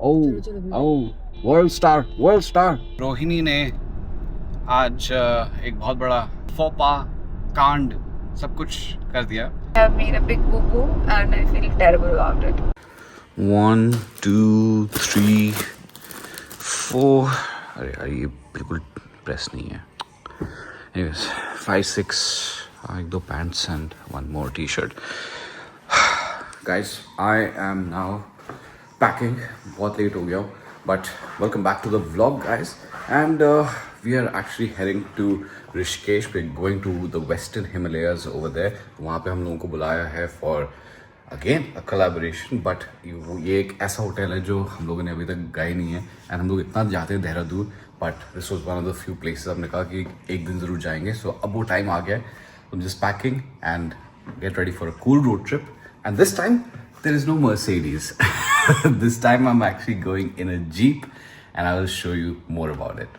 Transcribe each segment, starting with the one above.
World star Rohini ने आज एक बहुत बड़ा फोपा कांड सब कुछ कर दिया. I have made a big boo-boo and I feel terrible about it. 1 2 3 4. अरे यार ये बिल्कुल प्रेस नहीं है. Anyways, 5 6 एक दो pants and one more tea shirt. Guys, I am now packing. बहुत लेट हो गया हूँ. But welcome back to the vlog, guys. And we are actually heading to Rishikesh. We're going to the Western Himalayas over there. वहाँ पे हम लोगों को बुलाया है for again a collaboration. But ये एक ऐसा होटल है जो हम लोगों ने अभी तक गए नहीं है. And हम लोग इतना जाते हैं Dehradun. But this was one of the few places हमने कहा कि एक दिन ज़रूर जाएंगे. So अब वो टाइम आ गया है. So I'm just packing and get ready for a cool road trip. And this time there is no Mercedes. This time I'm actually going in a Jeep and I will show you more about it.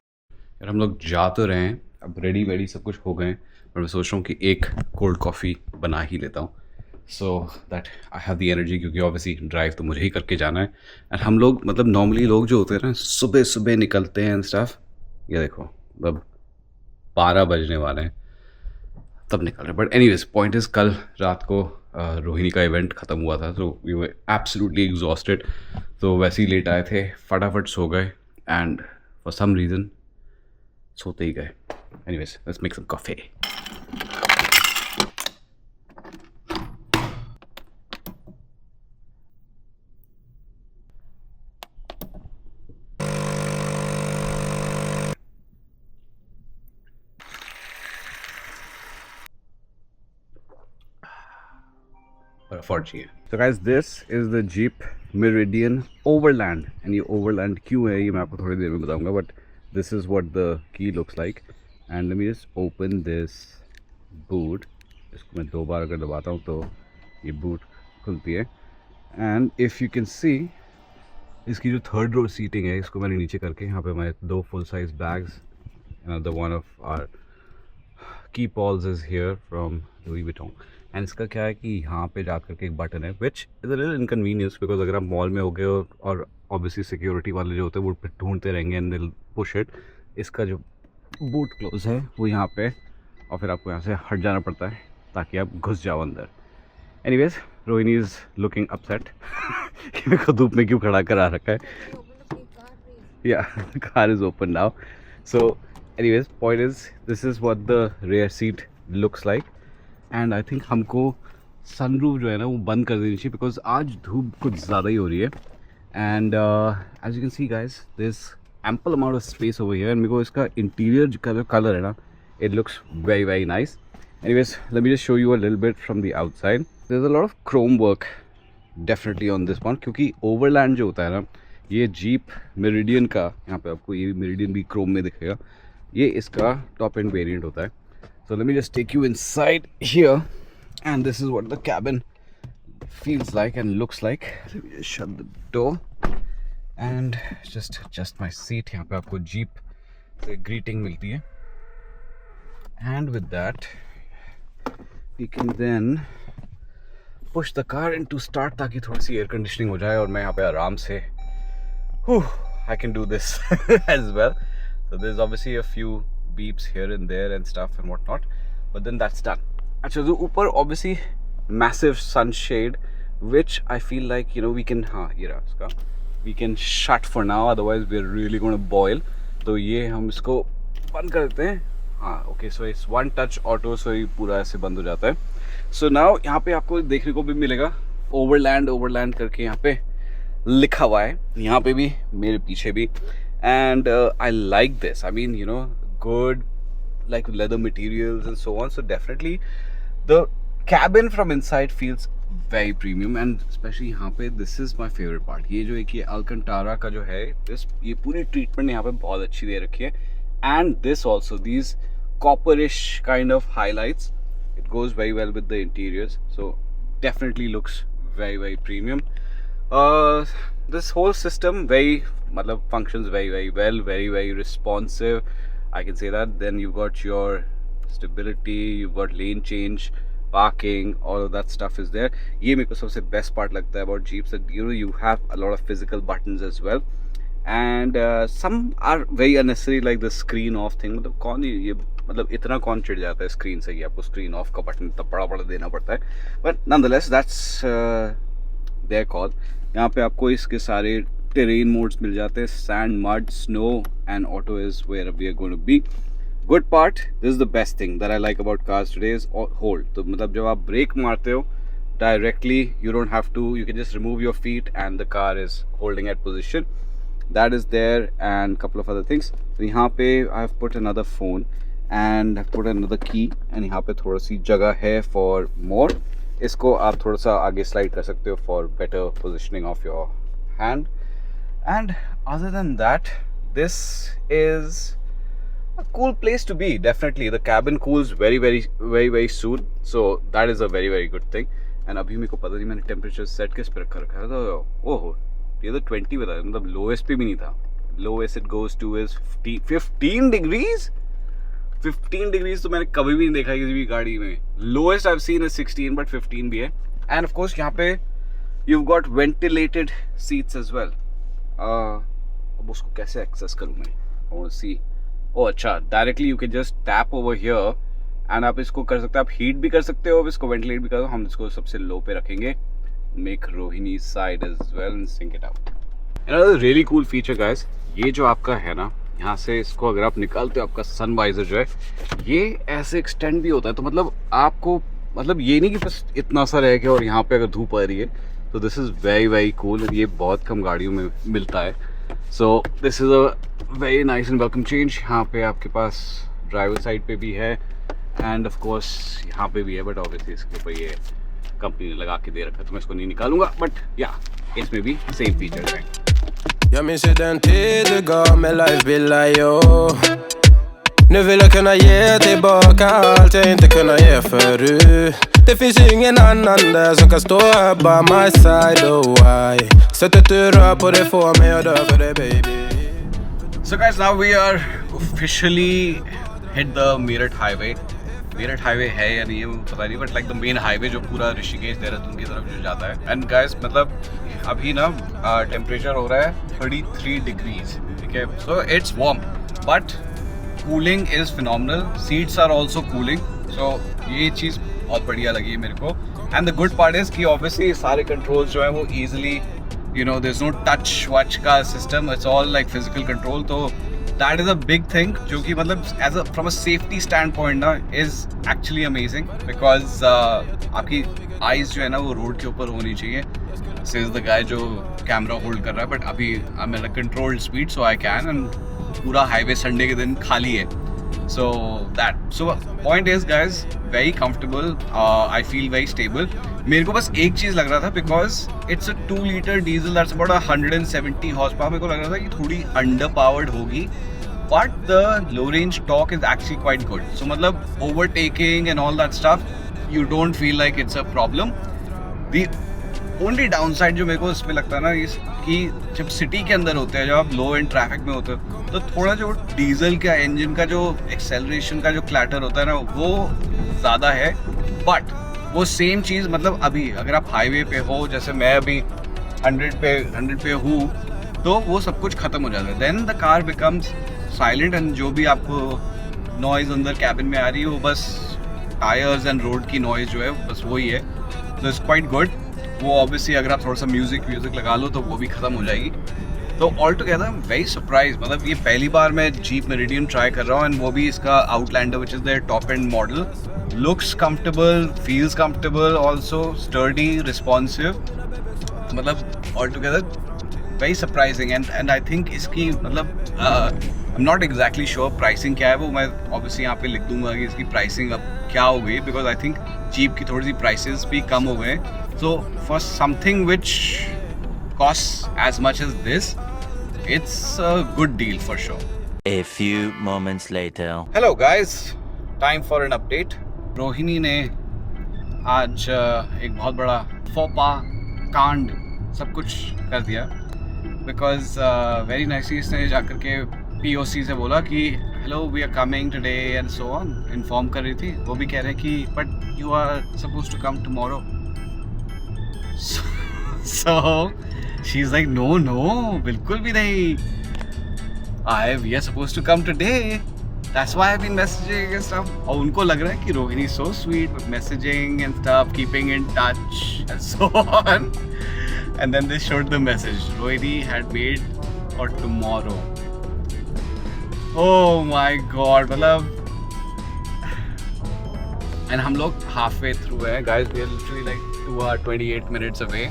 यार हम लोग जा तो रहे हैं, अब ready सब कुछ हो गए हैं, पर मैं सोच रहा हूँ कि एक कोल्ड कॉफ़ी बना ही लेता हूँ so that I have the energy, क्योंकि ऑब्वियसली ड्राइव तो मुझे ही करके जाना है. एंड हम लोग मतलब नॉर्मली लोग जो होते हैं ना सुबह सुबह निकलते हैं एंड स्टफ, ये देखो मतलब 12 बजने वाले हैं तब निकल रहे. बट एनीवेज पॉइंट इज़ कल रात को रोहिणी का इवेंट ख़त्म हुआ था, तो वी वर एब्सोल्युटली एग्जॉस्टेड. तो वैसे ही लेट आए थे, फटाफट सो गए एंड फॉर सम रीज़न सोते ही गए. Anyways let's make some coffee. So guys, this is the Jeep Meridian Overland, and ये Overland क्यों है ये मैं आपको थोड़ी देर में बताऊंगा. But this is what the key looks like, and let me just open this boot. इसको मैं 2 बार अगर दबाता हूँ तो ये boot खुलती है. And if you can see, इसकी जो 3rd row seating है इसको मैंने नीचे करके यहाँ पे मैं 2 full size bags, another one of our key balls is here from Louis Vuitton. And इसका क्या है कि यहाँ पे जा करके एक बटन है which is a little inconvenience, because अगर आप मॉल में हो गए और ऑब्वियसली सिक्योरिटी वाले जो होते हैं वो ढूंढते रहेंगे एंड दिल पुश इट. इसका जो बूट क्लोज है वो यहाँ पे, और फिर आपको यहाँ से हट जाना पड़ता है ताकि आप घुस जाओ अंदर. Anyways Rohini is looking upset कि मेरे को धूप में क्यों खड़ा करा रखा है. या car is open now. So anyways point is this is what the rare seat looks like. And I think हमको सनरूफ जो है ना वो बंद कर देनी चाहिए, बिकॉज आज धूप कुछ ज़्यादा ही हो रही है. And as you can see guys there is ample amount of space over here. मेरे को इसका इंटीरियर का जो कलर है ना it looks very very nice. Anyways let me just show you a little bit from the outside. There is a lot of chrome work definitely on this one, क्योंकि Overland जो होता है ना ये जीप मेरिडियन का, यहाँ पे आपको ये मेरिडियन भी क्रोम में दिखेगा, ये इसका टॉप एंड वेरिएंट होता है. So let me just take you inside here, and this is what the cabin feels like and looks like. Let me just shut the door and just adjust my seat. यहाँ पे आपको Jeep से greeting मिलती है, and with that we can then push the car into start ताकि थोड़ी सी air conditioning हो जाए और मैं यहाँ पे आराम से I can do this as well. So there's obviously a few beeps here and there and stuff and whatnot, but then that's done. अच्छा तो ऊपर obviously massive sunshade which I feel like you know we can ये रहा इसका, we can shut for now, otherwise we're really going to boil. तो ये हम इसको बंद कर देते हैं. okay, so it's one touch auto, so ये पूरा ऐसे बंद हो जाता है. So now यहाँ पे आपको देखने को भी मिलेगा overland करके यहाँ पे लिखा हुआ है, यहाँ पे भी मेरे पीछे भी. And I like this. I mean, you know, good like leather materials and so on. So definitely the cabin from inside feels very premium, and especially यहाँ पे this is my favorite part. ये जो एक ये Alcantara का जो है ये पूरी treatment यहाँ पे बहुत अच्छी दे रखी है. And this also, these copperish kind of highlights, it goes very well with the interiors. So definitely looks very very premium. This whole system functions very very well, very very responsive, I can say that. Then you've got your stability, you've got lane change, parking, all of that stuff is there. ये मेरे को सबसे best part लगता है about Jeeps, that you have a lot of physical buttons as well, and some are very unnecessary like the screen off thing. मतलब कौन ये मतलब इतना कौन चिढ़ जाता है स्क्रीन से कि आपको स्क्रीन ऑफ का बटन इतना बड़ा देना पड़ता है, but nonetheless that's their call. यहाँ पे आपको इसके सारे terrain modes मिल जाते हैं, sand, mud, snow and auto is where we are going to be. Good part, this is the best thing that I like about cars today is hold. तो मतलब जब आप ब्रेक मारते हो directly, you don't have to, you can just remove your feet and the car is holding at position. That is there, and couple of other things. तो यहाँ पे I have put another phone and I've put another key, and यहाँ पे थोड़ा सी जगह है for more. इसको आप थोड़ा सा आगे स्लाइड कर सकते हो for better positioning of your hand. And other than that, this is a cool place to be. Definitely the cabin cools very soon, so that is a very good thing. And अभी मेरे को पता नहीं मैंने temperature set किस पे रखा है, तो ओहो ये तो 20 बता, मतलब लोएस्ट पे भी नहीं था. Lowest it goes two is 15 degrees. 15 degrees तो मैंने कभी भी नहीं देखा किसी भी गाड़ी में. Lowest I have seen is 16, but 15 भी है. एंड ऑफ कोर्स यहाँ पे you got ventilated seats as well. अब उसको कैसे एक्सेस करूँ मैं, आई वांट टू सी. ओह अच्छा, directly you can just tap over here and आप इसको कर सकते हो, आप हीट भी कर सकते हो, इसको वेंटिलेट भी कर दो. हम इसको सबसे लो पे रखेंगे. Make Rohini side as well and sync it out. Another really cool feature guys, ये जो आपका है ना, यहाँ से इसको अगर आप निकालते हो, आपका सन वाइजर जो है ये ऐसे एक्सटेंड भी होता है. तो मतलब आपको मतलब ये नहीं कि बस इतना सा रह गया और यहाँ पे अगर धूप आ रही है, तो दिस इज़ वेरी कूल. ये बहुत कम गाड़ियों में मिलता है. So this is a very nice and welcome change. यहाँ पे आपके पास ड्राइवर साइड पे भी है एंड ऑफ कोर्स यहाँ पे भी है, बट ऑब्वियसली इसके ऊपर ये कंपनी ने लगा के दे रखा है, तो मैं इसको नहीं निकालूंगा. बट या इसमें भी सेम फीचर्स हैं. Jag minns ju den tid du gav mig life bila yo. Nu vill jag kunna ge tillbaka allt jag inte kunna ge förut. Det finns ju ingen annan där som kan stå här by my side, oh why. Sättet du rör på det får mig att dö för dig baby. So guys, now we are officially hit the Meerut highway. Meerut highway है या नहीं है वो पता नहीं, but like the main highway जो पूरा ऋषिकेश देहरादून की तरफ जो जाता है. एंड गाइस मतलब अभी ना टेम्परेचर हो रहा है 33 डिग्रीज. ठीक है, so it's warm but cooling is phenomenal. Seats are also cooling, so ये चीज़ बहुत बढ़िया लगी है मेरे को. And the good part is कि ऑब्वियसली सारे कंट्रोल्स जो है वो easily you know there is no touch वच का system, it's all like physical control. तो that is a big thing जो कि मतलब as a from a safety stand point ना इज़ एक्चुअली अमेजिंग, बिकॉज आपकी आइज़ जो है ना वो रोड के ऊपर होनी चाहिए. सेज द गाय जो कैमरा होल्ड कर रहा है, बट अभी I am at a controlled speed so I can. And पूरा हाईवे संडे के दिन खाली है. So point is guys very comfortable. I feel very stable. मेरे को बस एक चीज़ लग रहा था, because it's a 2 litre diesel that's about 170 horse power. मेरे को लग रहा था कि थोड़ी अंडर पावर्ड होगी, but the low range torque is actually quite good. So मतलब overtaking and all that stuff, you don't feel like it's a problem. The only downside जो मेरे को इसमें लगता है ना इस कि जब सिटी के अंदर होते हैं, जब आप लो एंड ट्रैफिक में होते हो, तो थोड़ा जो डीजल का इंजन का जो एक्सेलरेशन का जो क्लैटर होता है ना वो ज़्यादा है. बट वो सेम चीज़ मतलब अभी अगर आप हाईवे पे हो, जैसे मैं अभी 100 पे हूँ, तो वो सब कुछ ख़त्म हो जाता है. Then the car becomes silent and जो भी आपको नॉइज़ अंदर कैबिन में आ रही है वो बस टायर्स एंड रोड की नॉइज़ जो है बस वही है. तो इट्स क्वाइट गुड. वो ऑब्वियसली अगर आप थोड़ा सा म्यूज़िक लगा लो तो वो भी ख़त्म हो जाएगी. तो ऑल टुगेदर वेरी सरप्राइज. मतलब ये पहली बार मैं जीप मेरिडियन ट्राई कर रहा हूँ, एंड वो भी इसका Outlander which is their top end model. Looks comfortable, feels comfortable, also sturdy, responsive. मतलब all together very surprising. And I think इसकी मतलब I am not exactly sure pricing क्या है, वो मैं ऑब्वियसली यहाँ पे लिख दूंगा कि इसकी प्राइसिंग अब क्या हो गई, बिकॉज आई थिंक जीप की थोड़ी सी प्राइसेस भी कम हो गए. So for something which cost as much as this, it's a good deal for sure. A few moments later. Hello guys, time for an update. Rohini ने आज एक बहुत बड़ा फोपा कांड सब कुछ कर दिया, बिकॉज वेरी नाइसली इसने जाकर के POC से बोला कि hello we are coming today and so on inform कर रही थी. वो भी कह रहे हैं कि but you are suppose to come tomorrow. So she is like no बिल्कुल भी नहीं. We are suppose to come today. That's why I've been messaging and stuff. और उनको लग रहा है कि Rohini is so sweet with messaging and stuff, keeping in touch and so on. And then they showed the message. Rohini had made for tomorrow. Oh my God, मतलब. And हम लोग halfway through है, guys. We are literally like 2 hours 28 minutes away.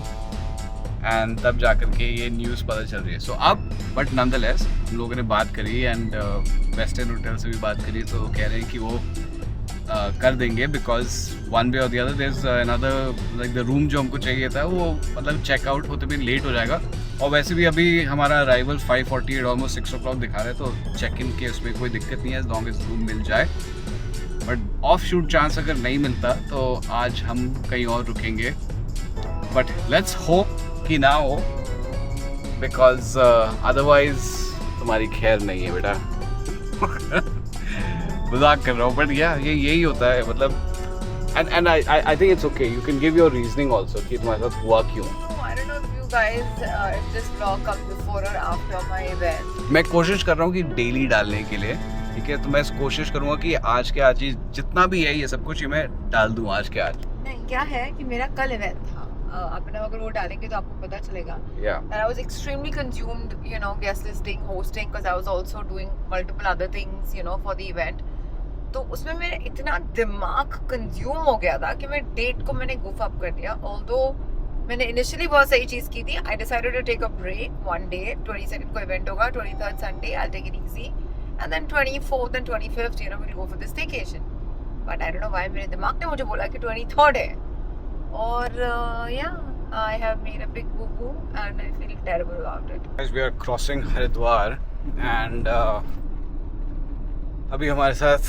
And तब जाकर के ये news पता चल रही है. सो अब बट नॉनदलेस हम लोगों ने बात करी एंड वेस्टर्न होटल से भी बात करी. तो वो कह रहे हैं कि वो कर देंगे बिकॉज वन वे और the other there is another like the room जो हमको चाहिए था वो मतलब चेकआउट होते भी लेट हो जाएगा. और वैसे भी अभी हमारा अराइवल 5:48 ऑलमोस्ट 6 o'clock दिखा रहे हैं. तो चेक इन के उसमें कोई दिक्कत नहीं है एज लॉन्ग एज रूम मिल जाए. बट ऑफ शूट चांस अगर नहीं मिलता तो आज हम कहीं और रुकेंगे. बट लेट्स होप कि ना हो बिकॉज अदरवाइज तुम्हारी खैर नहीं है बेटा. मजाक कर रहा हूँ बट यही होता है मतलब. And I think it's okay. You can give your reasoning also कि तुम्हारे साथ हुआ क्यों. I don't know if you guys if this vlog comes before or after my event. मैं कोशिश कर रहा हूँ कि डेली डालने के लिए. ठीक है तो मैं कोशिश करूँगा कि आज के आज जितना भी है ये सब कुछ ये मैं डाल दूँ आज के आज. नहीं क्या है कि मेरा कल इवेंट था. अपना अगर वो डालेंगे तो आपको पता चलेगा. Yeah. And I was extremely consumed, you know, guest listing, hosting, because I was also doing multiple other things, you know, for the event. तो उसमें मेरा इतना दिमाग कंज्यूम हो गया था कि मैं डेट को मैंने गुफ अप कर दिया. Although मैंने इनिशियली बहुत सही चीज़ की थी. I decided to take a break one day. 22nd को इवेंट होगा, 23rd Sunday I'll take it easy, and then 24th and 25th, you know, we'll go for this staycation. But I don't know why मेरे दिमाग ने मुझे बोला कि 23rd है. और I have made a big boo-boo and I feel terrible about it. Guys, we are crossing Haridwar and अभी हमारे साथ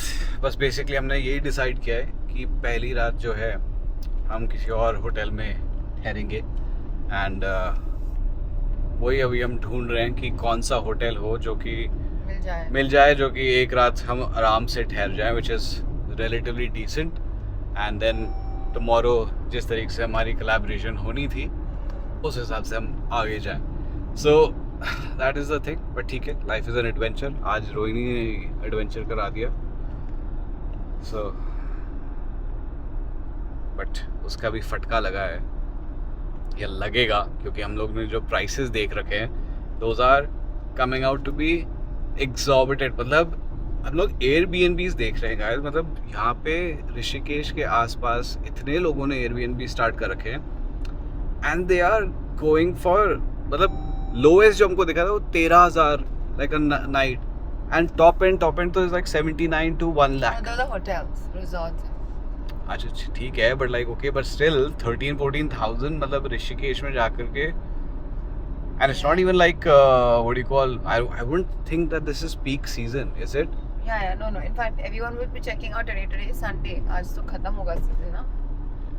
बस बेसिकली हमने यही डिसाइड किया है कि पहली रात जो है हम किसी और होटल में ठहरेंगे. एंड वही अभी हम ढूंढ रहे हैं कि कौन सा होटल हो जो कि मिल जाए जो कि एक रात हम आराम से ठहर जाएं which is relatively decent. And then tomorrow जिस तरीके से हमारी कोलैबोरेशन होनी थी उस हिसाब से हम आगे जाएं. So that is the thing. But ठीक है लाइफ इज़ एन एडवेंचर. आज रोहिणी ने एडवेंचर करा दिया. सो बट उसका भी फटका लगा है या लगेगा क्योंकि हम लोग ने जो प्राइसेस देख रखे हैं those are coming out to be exorbitant. मतलब हम लोग एयरबीएनबीज देख रहे हैं गाइस. मतलब यहाँ पे ऋषिकेश के आसपास इतने लोगों ने एयरबीएनबी स्टार्ट कर रखे हैं and they are going for मतलब लोएस्ट जो हमको दिखा था वो 13,000 like a night and top end तो is like 79 to 1 lakh. Those are hotels, resorts. अच्छा ठीक है but like okay but still 13,000-14,000 मतलब ऋषिकेश में जाकर के. And it's not even like what do you call? I wouldn't think that this is peak season, is it? Yeah, no. In fact, everyone will be checking out today. Today is Sunday. आज तो खत्म होगा season ना.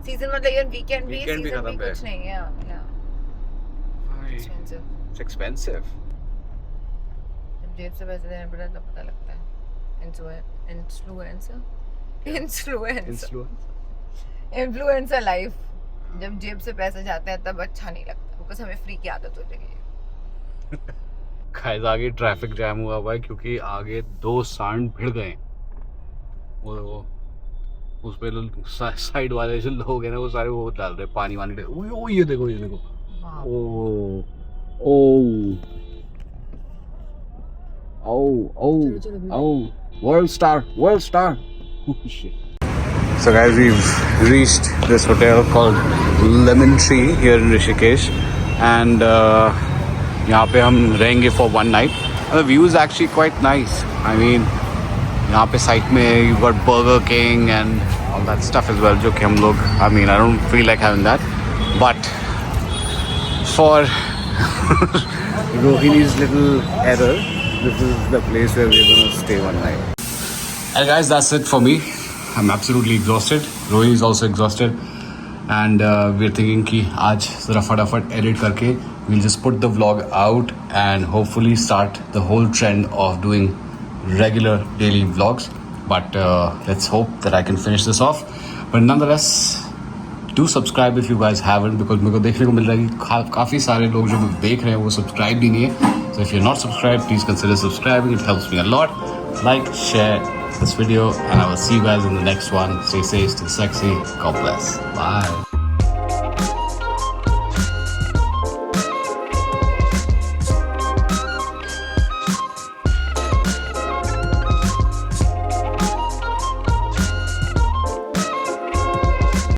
Season मतलब even weekend भी खत्म भी है. कुछ नहीं है. Yeah. Expensive. It's expensive. जब जेब से पैसे देने पड़े तब पता लगता है. Influencer life. जब जेब से पैसे जाते हैं तब अच्छा नहीं लगता बिकॉज़ हमें फ्री की आदत हो जाएगी. गाइस आगे ट्रैफिक जैम हुआ है क्योंकि आगे 2 सांड भिड़ गए. वो उस पे साइड वाले जो लोग हैं ना वो सारे वो डाल रहे पानी वानी. ओ ये देखो ओ world star. Oh shit. So guys, we've reached this hotel called Lemon Tree here in Rishikesh and यहाँ पे हम रहेंगे for one night. The view is actually quite nice. I mean यहाँ पे साइड में you've got Burger King and all that stuff as well जो कि हम लोग I mean I don't feel like having that but for Rohini's little error this is the place where we're going to stay one night. And guys that's it for me. I'm absolutely exhausted. Rohini is also exhausted, and we're thinking कि आज ज़रा फटाफट edit करके we'll just put the vlog out and hopefully start the whole trend of doing regular daily vlogs, but let's hope that I can finish this off. But nonetheless, do subscribe if you guys haven't, because मेरे को देखने को मिल रहा है कि काफ़ी सारे लोग जो देख रहे हैं वो सब्सक्राइब भी नहीं है. So if you're not subscribed, please consider subscribing. It helps me a lot. Like, share this video, and I will see you guys in the next one. Stay safe, stay sexy. God bless. Bye.